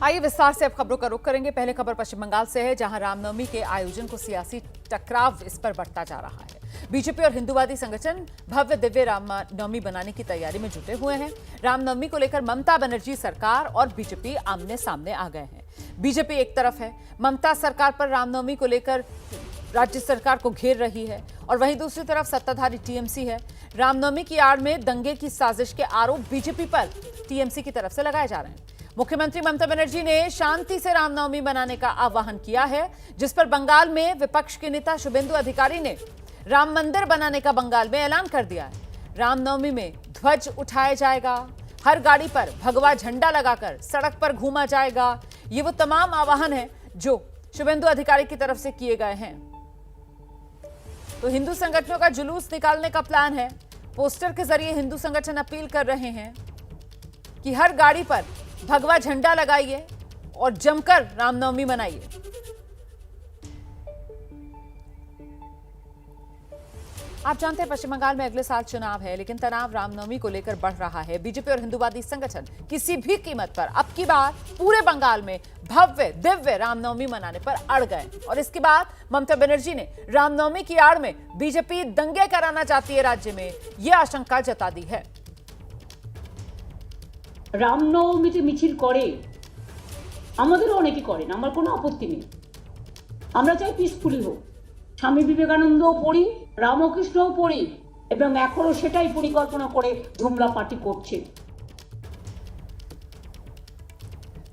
आइए विस्तार से अब खबरों का रुख करेंगे। पहले खबर पश्चिम बंगाल से है, जहां रामनवमी के आयोजन को सियासी टकराव इस पर बढ़ता जा रहा है। बीजेपी और हिंदूवादी संगठन भव्य दिव्य रामनवमी बनाने की तैयारी में जुटे हुए हैं। रामनवमी को लेकर ममता बनर्जी सरकार और बीजेपी आमने सामने आ गए हैं। बीजेपी एक तरफ है, ममता सरकार पर रामनवमी को लेकर राज्य सरकार को घेर रही है, और वहीं दूसरी तरफ सत्ताधारी टीएमसी है। रामनवमी की आड़ में दंगे की साजिश के आरोप बीजेपी पर टीएमसी की तरफ से लगाए जा रहे हैं। मुख्यमंत्री ममता बनर्जी ने शांति से रामनवमी मनाने का आह्वान किया है, जिस पर बंगाल में विपक्ष के नेता शुभेंदु अधिकारी ने राम मंदिर बनाने का बंगाल में ऐलान कर दिया है। रामनवमी में ध्वज उठाया जाएगा, हर गाड़ी पर भगवा झंडा लगाकर सड़क पर घूमा जाएगा। ये वो तमाम आह्वान है जो शुभेंदु अधिकारी की तरफ से किए गए हैं। तो हिंदू संगठनों का जुलूस निकालने का प्लान है। पोस्टर के जरिए हिंदू संगठन अपील कर रहे हैं कि हर गाड़ी पर भगवा झंडा लगाइए और जमकर रामनवमी मनाइए। आप जानते हैं पश्चिम बंगाल में अगले साल चुनाव है, लेकिन तनाव रामनवमी को लेकर बढ़ रहा है। बीजेपी और हिंदूवादी संगठन किसी भी कीमत पर अब की बार पूरे बंगाल में भव्य दिव्य रामनवमी मनाने पर अड़ गए, और इसके बाद ममता बनर्जी ने रामनवमी की आड़ में बीजेपी दंगे कराना चाहती है राज्य में, यह आशंका जता दी है। রামনবমীতে মিছিল করে আমাদেরও অনেকে করেন, আমার কোনো আপত্তি নেই। আমরা চাই পিসফুলি হোক। স্বামী বিবেকানন্দও পড়ি, রামকৃষ্ণও পড়ি, এবং এখনো সেটাই পরিকল্পনা করে ঝুমলা পার্টি করছে।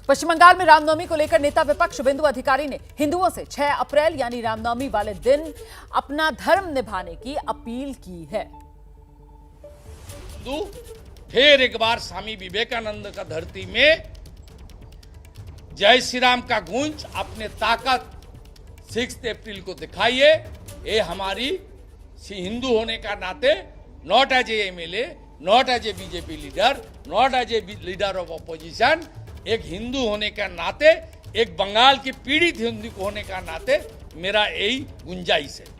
पश्चिम बंगाल में रामनवमी को लेकर नेता विपक्ष शुभेंदु अधिकारी ने हिंदुओं से 6 अप्रैल यानी रामनवमी वाले दिन अपना धर्म निभाने की अपील की है। फिर एक बार स्वामी विवेकानंद का धरती में जय श्री राम का गूंज अपने ताकत 6 अप्रैल को दिखाइए। ये हमारी हिंदू होने का नाते, not as a MLA, not as a BJP leader, not as a leader of opposition, एक हिंदू होने का नाते, एक बंगाल की पीड़ित हिंदू होने का नाते मेरा यही गुंजाइश है।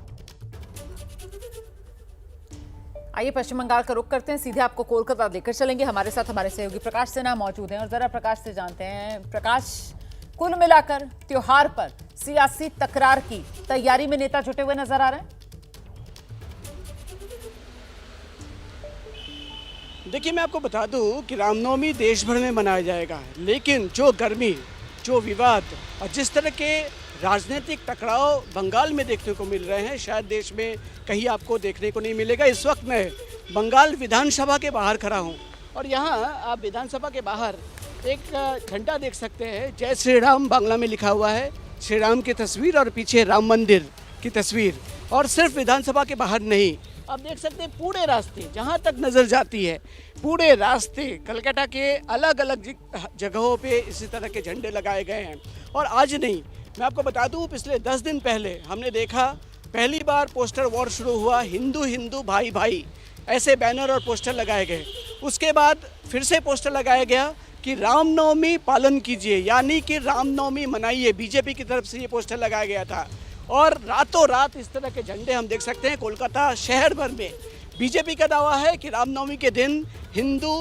आइए पश्चिम बंगाल का रुख करते हैं, सीधे आपको कोलकाता लेकर चलेंगे। हमारे साथ हमारे सहयोगी प्रकाश सिन्हा मौजूद हैं, और जरा प्रकाश से जानते हैं। प्रकाश, कुल मिलाकर त्योहार पर सियासी तकरार की तैयारी में नेता जुटे हुए नजर आ रहे हैं। देखिए, मैं आपको बता दूं कि रामनवमी देश भर में मनाया जाएगा, लेकिन जो गर्मी, जो विवाद और जिस तरह के राजनीतिक टकराव बंगाल में देखने को मिल रहे हैं, शायद देश में कहीं आपको देखने को नहीं मिलेगा। इस वक्त मैं बंगाल विधानसभा के बाहर खड़ा हूं, और यहां आप विधानसभा के बाहर एक झंडा देख सकते हैं, जय श्री राम बांग्ला में लिखा हुआ है, श्री राम की तस्वीर और पीछे राम मंदिर की तस्वीर। और सिर्फ विधानसभा के बाहर नहीं, आप देख सकते हैं पूरे रास्ते, जहां तक नज़र जाती है पूरे रास्ते कलकत्ता के अलग अलग जगहों पे इसी तरह के झंडे लगाए गए हैं। और आज नहीं, मैं आपको बता दूं, पिछले 10 दिन पहले हमने देखा, पहली बार पोस्टर वॉर शुरू हुआ, हिंदू हिंदू भाई भाई, ऐसे बैनर और पोस्टर लगाए गए। उसके बाद फिर से पोस्टर लगाया गया कि रामनवमी पालन कीजिए, यानी कि रामनवमी मनाइए। बीजेपी की तरफ से ये पोस्टर लगाया गया था, और रातों रात इस तरह के झंडे हम देख सकते हैं कोलकाता शहर भर में। बीजेपी का दावा है कि रामनवमी के दिन हिंदू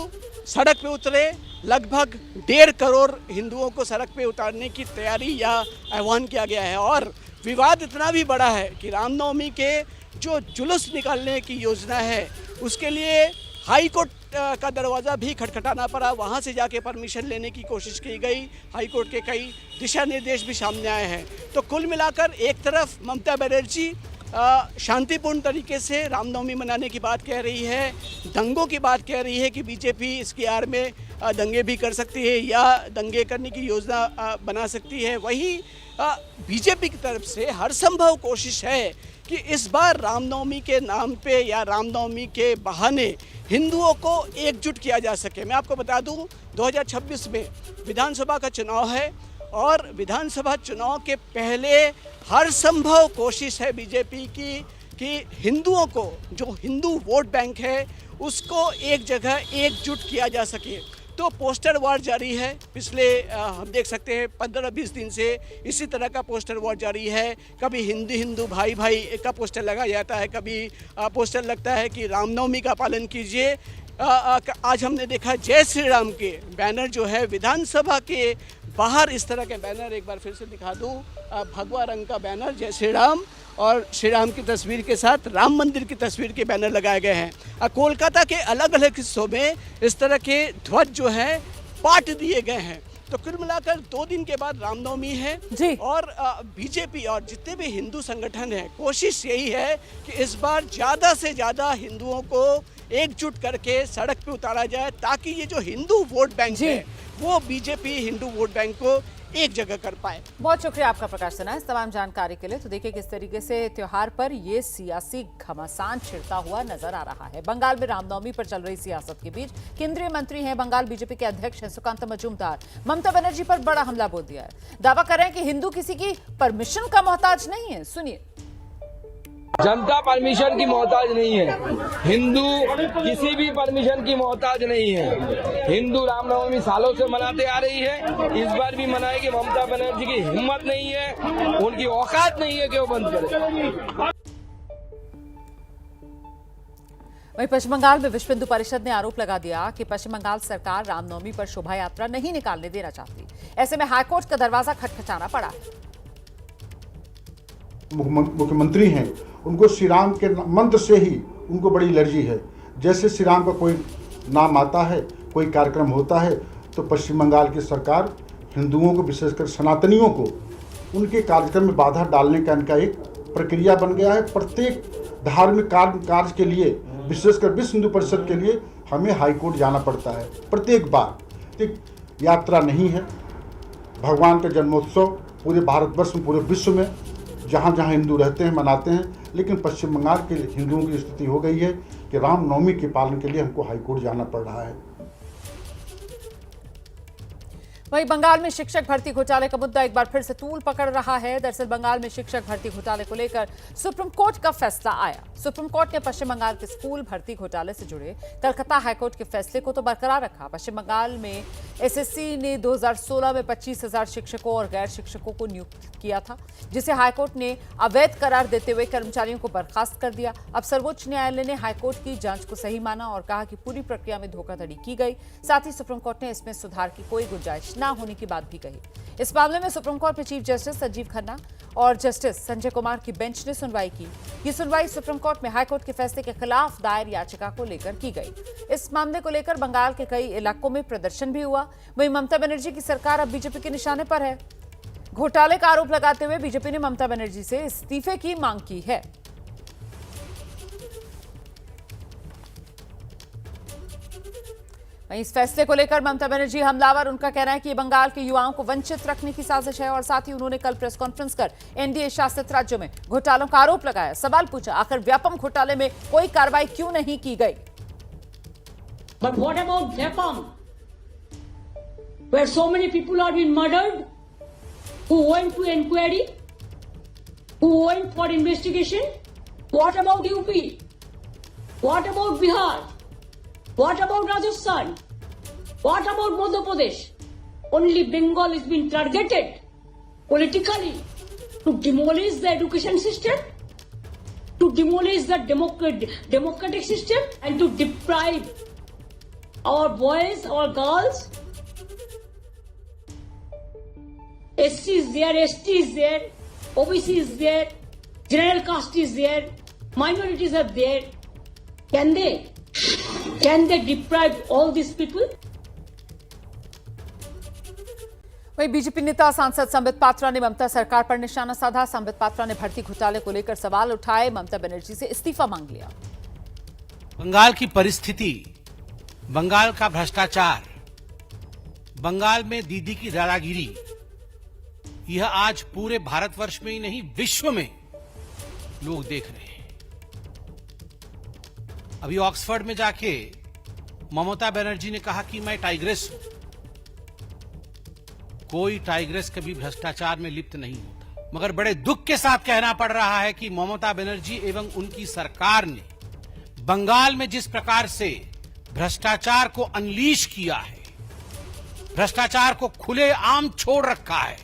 सड़क पे उतरे, लगभग 1.5 करोड़ हिंदुओं को सड़क पे उतारने की तैयारी या आह्वान किया गया है। और विवाद इतना भी बड़ा है कि रामनवमी के जो जुलूस निकालने की योजना है, उसके लिए हाई कोर्ट का दरवाज़ा भी खटखटाना पड़ा, वहाँ से जाके परमिशन लेने की कोशिश की गई। हाई कोर्ट के कई दिशा निर्देश भी सामने आए हैं। तो कुल मिलाकर एक तरफ ममता बनर्जी शांतिपूर्ण तरीके से रामनवमी मनाने की बात कह रही है, दंगों की बात कह रही है कि बीजेपी इसकी आड़ में दंगे भी कर सकती है या दंगे करने की योजना बना सकती है। वहीं बीजेपी की तरफ से हर संभव कोशिश है कि इस बार रामनवमी के नाम पे या रामनवमी के बहाने हिंदुओं को एकजुट किया जा सके। मैं आपको बता दूं, 2026 में विधानसभा का चुनाव है, और विधानसभा चुनाव के पहले हर संभव कोशिश है बीजेपी की कि हिंदुओं को, जो हिंदू वोट बैंक है, उसको एक जगह एकजुट किया जा सके। तो पोस्टर वॉर जारी है, पिछले हम देख सकते हैं 15-20 दिन से इसी तरह का पोस्टर वॉर जारी है। कभी हिंदू हिंदू भाई भाई का पोस्टर लगाया जाता है, कभी पोस्टर लगता है कि रामनवमी का पालन कीजिए। आज हमने देखा जय श्री राम के बैनर जो है विधानसभा के बाहर इस तरह के बैनर, एक बार फिर से दिखा दूं, भगवा रंग का बैनर जय श्री राम और श्री राम की तस्वीर के साथ राम मंदिर की तस्वीर के बैनर लगाए गए हैं। कोलकाता के अलग अलग हिस्सों में इस तरह के ध्वज जो है बांट दिए गए हैं। तो कुल मिलाकर 2 दिन के बाद रामनवमी है जी। और बीजेपी और जितने भी हिंदू संगठन हैं, कोशिश यही है कि इस बार ज़्यादा से ज़्यादा हिंदुओं को एकजुट करके सड़क पे उतारा जाए, ताकि ये जो हिंदू वोट बैंक जी। है वो बीजेपी हिंदू वोट बैंक को एक जगह कर पाए। बहुत शुक्रिया आपका प्रकाश सिन्हा इस तमाम जानकारी के लिए। तो देखिए किस तरीके से त्योहार पर ये सियासी घमासान छिड़ता हुआ नजर आ रहा है। बंगाल में रामनवमी पर चल रही सियासत के बीच केंद्रीय मंत्री हैं, बंगाल बीजेपी के अध्यक्ष हैं सुकांत मजूमदार, ममता बनर्जी पर बड़ा हमला बोल दिया है। दावा कर रहे हैं कि हिंदू किसी की परमिशन का मोहताज नहीं है। सुनिए। जनता परमिशन की मोहताज नहीं है, हिंदू किसी भी परमिशन की मोहताज नहीं है। हिंदू रामनवमी सालों से मनाते आ रही है, इस बार भी मनाएगी। ममता बनर्जी की हिम्मत नहीं है, उनकी औकात नहीं है कि वो बंद करे। वहीं पश्चिम बंगाल में विश्व हिंदू परिषद ने आरोप लगा दिया कि पश्चिम बंगाल सरकार रामनवमी पर शोभा यात्रा नहीं निकालने देना चाहती। ऐसे में हाईकोर्ट का दरवाजा खटखटाना पड़ा है। मुख्यमंत्री हैं, उनको श्री राम के मंत्र से ही उनको बड़ी एलर्जी है। जैसे श्री राम का कोई नाम आता है, कोई कार्यक्रम होता है, तो पश्चिम बंगाल की सरकार हिंदुओं को, विशेषकर सनातनियों को, उनके कार्यक्रम में बाधा डालने का इनका एक प्रक्रिया बन गया है। प्रत्येक धार्मिक कार्य के लिए, विशेषकर विश्व हिंदू परिषद के लिए, हमें हाईकोर्ट जाना पड़ता है प्रत्येक बार। एक यात्रा नहीं है, भगवान का जन्मोत्सव पूरे भारतवर्ष में, पूरे विश्व में जहाँ जहाँ हिंदू रहते हैं मनाते हैं, लेकिन पश्चिम बंगाल के हिंदुओं की स्थिति हो गई है कि रामनवमी के पालन के लिए हमको हाईकोर्ट जाना पड़ रहा है। वहीं बंगाल में शिक्षक भर्ती घोटाले का मुद्दा एक बार फिर से तूल पकड़ रहा है। दरअसल बंगाल में शिक्षक भर्ती घोटाले को लेकर सुप्रीम कोर्ट का फैसला आया। सुप्रीम कोर्ट ने पश्चिम बंगाल के स्कूल भर्ती घोटाले से जुड़े कलकत्ता हाईकोर्ट के फैसले को तो बरकरार रखा। पश्चिम बंगाल में एसएससी ने 2016 में 25,000 शिक्षकों और गैर शिक्षकों को नियुक्त किया था, जिसे हाईकोर्ट ने अवैध करार देते हुए कर्मचारियों को बर्खास्त कर दिया। अब सर्वोच्च न्यायालय ने हाईकोर्ट की जांच को सही माना और कहा कि पूरी प्रक्रिया में धोखाधड़ी की गई। साथ ही सुप्रीम कोर्ट ने इसमें सुधार की कोई गुंजाइश न होने की बात भी कही। इस मामले में सुप्रीम कोर्ट में चीफ जस्टिस संजीव खन्ना और जस्टिस संजय कुमार की बेंच ने सुनवाई की। ये सुनवाई सुप्रीम कोर्ट में हाईकोर्ट के फैसले के खिलाफ दायर याचिका को लेकर की गई। इस मामले को लेकर बंगाल के कई इलाकों में प्रदर्शन भी हुआ। वहीं ममता बनर्जी की सरकार अब बीजेपी के निशाने पर है। घोटाले का आरोप लगाते हुए बीजेपी ने ममता बनर्जी से इस्तीफे की मांग की है। वहीं इस फैसले को लेकर ममता बनर्जी हमलावर। उनका कहना है कि बंगाल के युवाओं को वंचित रखने की साजिश है और साथ ही उन्होंने कल प्रेस कॉन्फ्रेंस कर एनडीए शासित राज्यों में घोटालों का आरोप लगाया। सवाल पूछा, आखिर व्यापम घोटाले में कोई कार्रवाई क्यों नहीं की गई? But what about Vyapam, where so many people are being murdered, who went to inquiry, who went for investigation? What about UP? What about Bihar? What about Rajasthan? What about Madhya Pradesh? Only Bengal is being targeted politically to demolish the education system, to demolish the democratic system, and to deprive our boys, our girls. SC is there, ST is there, OBC is there, general caste is there, minorities are there. Can they deprive all these people? वहीं BJP नेता सांसद संबित पात्रा ने ममता सरकार पर निशाना साधा। संबित पात्रा ने भर्ती घोटाले को लेकर सवाल उठाए, ममता बनर्जी से इस्तीफा मांग लिया। बंगाल की परिस्थिति, बंगाल का भ्रष्टाचार, बंगाल में दीदी की दादागिरी, यह आज पूरे भारतवर्ष में ही नहीं विश्व में लोग देख रहे हैं। अभी ऑक्सफोर्ड में जाके ममता बनर्जी ने कहा कि मैं टाइग्रेस हूं। कोई टाइग्रेस कभी भ्रष्टाचार में लिप्त नहीं होता, मगर बड़े दुख के साथ कहना पड़ रहा है कि ममता बनर्जी एवं उनकी सरकार ने बंगाल में जिस प्रकार से भ्रष्टाचार को अनलीश किया है, भ्रष्टाचार को खुलेआम छोड़ रखा है,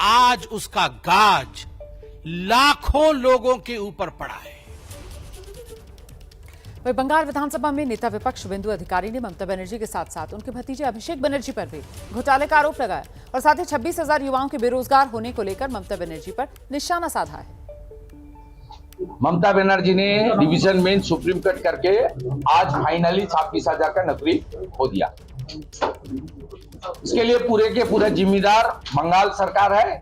आज उसका गाज लाखों लोगों के ऊपर पड़ा है। वहीं बंगाल विधानसभा में नेता विपक्ष शुभेंदु अधिकारी ने ममता बनर्जी के साथ साथ उनके भतीजे अभिषेक बनर्जी पर भी घोटाले का आरोप लगाया और साथ ही 26,000 युवाओं के बेरोजगार होने को लेकर ममता बनर्जी पर निशाना साधा है। ममता बनर्जी ने डिवीजन बेंच सुप्रीम कोर्ट करके आज फाइनली 26,000 का नौकरी खो दिया। इसके लिए पूरे के पूरा जिम्मेदार बंगाल सरकार है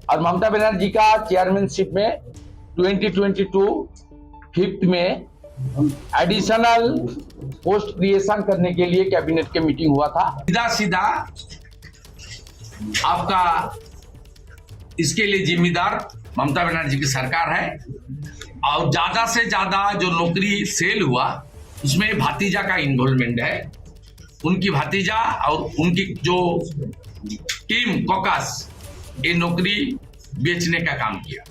और ममता बनर्जी का चेयरमैनशिप में 2022 5th में एडिशनल पोस्ट क्रिएशन करने के लिए कैबिनेट के मीटिंग हुआ था। सीधा सीधा आपका इसके लिए जिम्मेदार ममता बनर्जी की सरकार है और ज्यादा से ज्यादा जो नौकरी सेल हुआ उसमें भतीजा का इन्वॉल्वमेंट है। उनकी भतीजा और उनकी जो टीम कॉकस ये नौकरी बेचने का काम किया।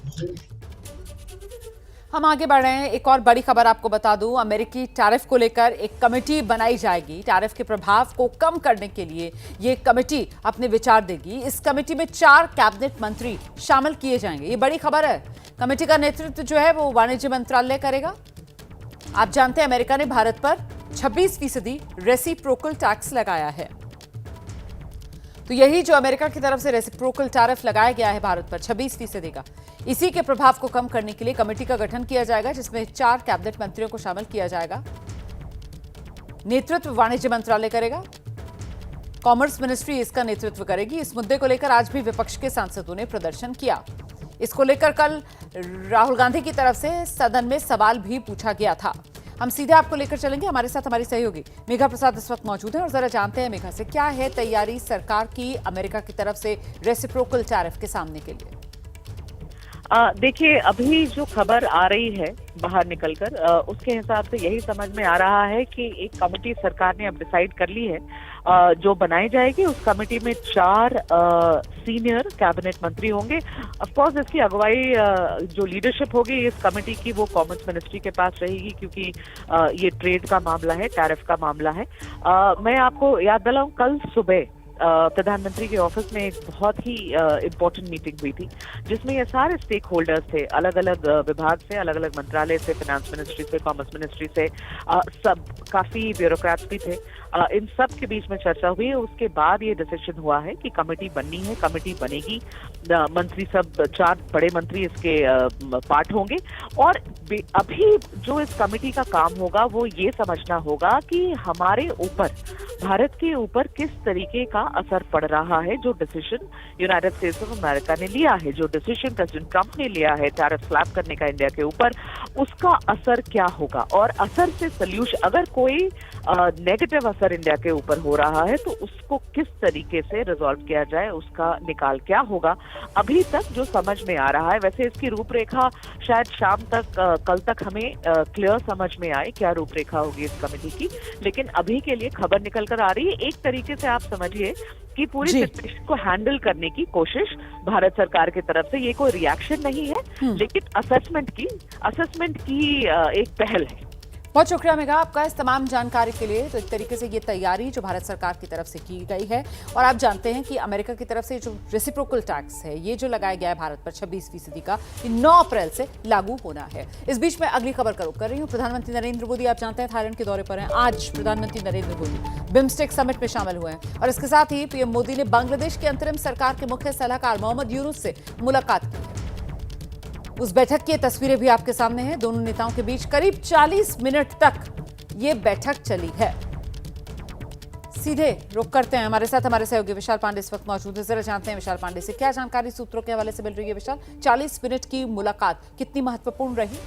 हम आगे बढ़ रहे हैं। एक और बड़ी खबर आपको बता दूं, अमेरिकी टैरिफ को लेकर एक कमेटी बनाई जाएगी। टैरिफ के प्रभाव को कम करने के लिए ये कमेटी अपने विचार देगी। इस कमेटी में 4 कैबिनेट मंत्री शामिल किए जाएंगे। ये बड़ी खबर है। कमेटी का नेतृत्व जो है वो वाणिज्य मंत्रालय करेगा। आप जानते हैं अमेरिका ने भारत पर 26% रेसिप्रोकल टैक्स लगाया है। तो यही जो अमेरिका की तरफ से रेसिप्रोकल टैरिफ लगाया गया है भारत पर 26% का, इसी के प्रभाव को कम करने के लिए कमेटी का गठन किया जाएगा, जिसमें 4 कैबिनेट मंत्रियों को शामिल किया जाएगा। नेतृत्व वाणिज्य मंत्रालय करेगा। कॉमर्स मिनिस्ट्री इसका नेतृत्व करेगी। इस मुद्दे को लेकर आज भी विपक्ष के सांसदों ने प्रदर्शन किया। इसको लेकर कल राहुल गांधी की तरफ से सदन में सवाल भी पूछा गया था। हम सीधे आपको लेकर चलेंगे। हमारे साथ हमारी सहयोगी मेघा प्रसाद इस वक्त मौजूद है और जरा जानते हैं मेघा से क्या है तैयारी सरकार की अमेरिका की तरफ से रेसिप्रोकल टैरिफ के सामने के लिए। देखिए, अभी जो खबर आ रही है बाहर निकलकर उसके हिसाब से यही समझ में आ रहा है कि एक कमेटी सरकार ने अब डिसाइड कर ली है जो बनाई जाएगी। उस कमेटी में 4 सीनियर कैबिनेट मंत्री होंगे। ऑफ कोर्स इसकी अगुवाई जो लीडरशिप होगी इस कमेटी की वो कॉमर्स मिनिस्ट्री के पास रहेगी, क्योंकि ये ट्रेड का मामला है, टैरिफ का मामला है। मैं आपको याद दिलाऊं, कल सुबह प्रधानमंत्री के ऑफिस में एक बहुत ही इम्पोर्टेंट मीटिंग हुई थी, जिसमें ये सारे स्टेक होल्डर्स थे, अलग अलग विभाग से, अलग अलग मंत्रालय से, फाइनेंस मिनिस्ट्री से, कॉमर्स मिनिस्ट्री से, सब काफी ब्यूरोक्रेट्स भी थे। इन सब के बीच में चर्चा हुई। उसके बाद ये डिसीजन हुआ है कि कमेटी बननी है, कमेटी बनेगी। मंत्री सब 4 बड़े मंत्री इसके पार्ट होंगे और अभी जो इस कमेटी का काम होगा वो ये समझना होगा कि हमारे ऊपर, भारत के ऊपर किस तरीके का असर पड़ रहा है। जो decision United states of America ने लिया है, जो डिसीजन प्रेसिडेंट ट्रंप ने लिया है टैरिफ स्लैब करने का इंडिया के ऊपर, उसका असर क्या होगा और असर से सॉल्यूशन, अगर कोई नेगेटिव असर इंडिया के ऊपर हो रहा है तो उसको किस तरीके से रिजॉल्व किया जाए, उसका निकाल क्या होगा, अभी तक जो समझ में आ रहा है। वैसे इसकी रूपरेखा शायद शाम तक, कल तक हमें क्लियर समझ में आए क्या रूपरेखा होगी इस कमेटी की, लेकिन अभी के लिए खबर निकल कर आ रही है। एक तरीके से आप समझिए कि पूरी सिचुएशन को हैंडल करने की कोशिश भारत सरकार की तरफ से, ये कोई रिएक्शन नहीं है लेकिन असेसमेंट की एक पहल है। बहुत शुक्रिया मेघा आपका इस तमाम जानकारी के लिए। तो एक तरीके से ये तैयारी जो भारत सरकार की तरफ से की गई है, और आप जानते हैं कि अमेरिका की तरफ से जो रेसिप्रोकल टैक्स है ये जो लगाया गया है भारत पर 26% का, ये 9 अप्रैल से लागू होना है। इस बीच में अगली खबर का रुख कर रही हूँ। प्रधानमंत्री नरेंद्र मोदी आप जानते हैं थाईलैंड के दौरे पर हैं। आज प्रधानमंत्री नरेंद्र मोदी बिम्स्टेक समिट में शामिल हुए हैं और इसके साथ ही पीएम मोदी ने बांग्लादेश के अंतरिम सरकार के मुख्य सलाहकार मोहम्मद यूनुस से मुलाकात की है। उस बैठक की तस्वीरें भी आपके सामने हैं। दोनों नेताओं के बीच करीब 40 मिनट तक ये बैठक चली है। सीधे रुक करते हैं। हमारे साथ हमारे सहयोगी विशाल पांडे इस वक्त मौजूद है। जरा जानते हैं विशाल पांडे से क्या जानकारी सूत्रों के हवाले से मिल रही है। विशाल, 40 मिनट की मुलाकात कितनी महत्वपूर्ण रही?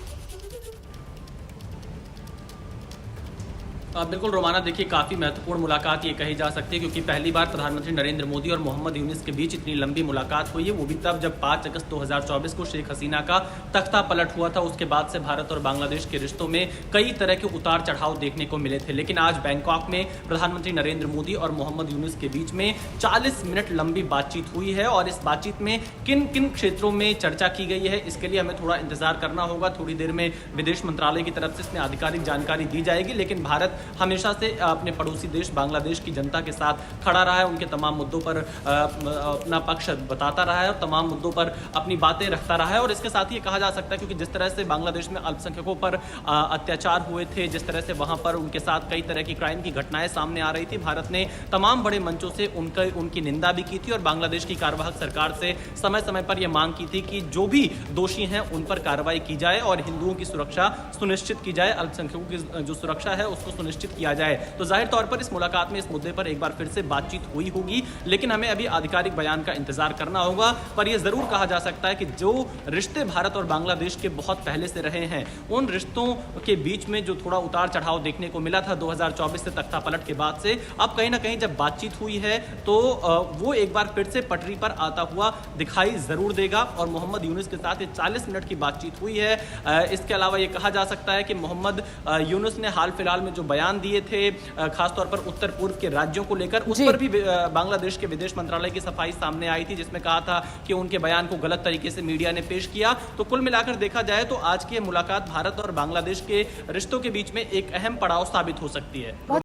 बिल्कुल रोमाना, देखिए काफ़ी महत्वपूर्ण मुलाकात ये कही जा सकती है, क्योंकि पहली बार प्रधानमंत्री नरेंद्र मोदी और मोहम्मद यूनुस के बीच इतनी लंबी मुलाकात हुई है, वो भी तब जब 5 अगस्त 2024 को शेख हसीना का तख्ता पलट हुआ था। उसके बाद से भारत और बांग्लादेश के रिश्तों में कई तरह के उतार चढ़ाव देखने को मिले थे, लेकिन आज बैंकॉक में प्रधानमंत्री नरेंद्र मोदी और मोहम्मद यूनुस के बीच में 40 मिनट लंबी बातचीत हुई है। और इस बातचीत में किन किन क्षेत्रों में चर्चा की गई है, इसके लिए हमें थोड़ा इंतजार करना होगा। थोड़ी देर में विदेश मंत्रालय की तरफ से इसमें आधिकारिक जानकारी दी जाएगी, लेकिन भारत हमेशा से अपने पड़ोसी देश बांग्लादेश की जनता के साथ खड़ा रहा है, उनके तमाम मुद्दों पर अपना पक्ष बताता रहा है और तमाम मुद्दों पर अपनी बातें रखता रहा है। और इसके साथ ही कहा जा सकता है क्योंकि जिस तरह से बांग्लादेश में अल्पसंख्यकों पर अत्याचार हुए थे, जिस तरह से वहां पर उनके साथ कई तरह की क्राइम की घटनाएं सामने आ रही थी, भारत ने तमाम बड़े मंचों से उनकी निंदा भी की थी और बांग्लादेश की कार्यवाहक सरकार से समय समय पर यह मांग की थी कि जो भी दोषी हैं उन पर कार्रवाई की जाए और हिंदुओं की सुरक्षा सुनिश्चित की जाए, अल्पसंख्यकों की जो सुरक्षा है उसको सुनिश्चित किया जाए। तो जाहिर तौर पर इस मुलाकात में इस मुद्दे पर एक बार फिर से बातचीत हुई होगी, लेकिन हमें अभी आधिकारिक बयान का इंतजार करना होगा। पर यह जरूर कहा जा सकता है कि जो रिश्ते भारत और बांग्लादेश के बहुत पहले से रहे हैं, उन रिश्तों के बीच में जो थोड़ा उतार चढ़ाव देखने को मिला था 2024 से तख्ता पलट के बाद से, अब कहीं ना कहीं जब बातचीत हुई है तो वो एक बार फिर से पटरी पर आता हुआ दिखाई जरूर देगा। और मोहम्मद यूनुस के साथ 40 मिनट की बातचीत हुई है। इसके अलावा ये कहा जा सकता है कि मोहम्मद यूनुस ने हाल फिलहाल में जो बयान दिए थे खासतौर पर उत्तर पूर्व के राज्यों को लेकर, उस पर भी बांग्लादेश के विदेश मंत्रालय की सफाई सामने आई थी, जिसमें कहा था कि उनके बयान को गलत तरीके से मीडिया ने पेश किया। तो कुल मिलाकर देखा जाए तो आज की मुलाकात भारत और बांग्लादेश के रिश्तों के बीच में एक अहम पड़ाव साबित हो सकती है।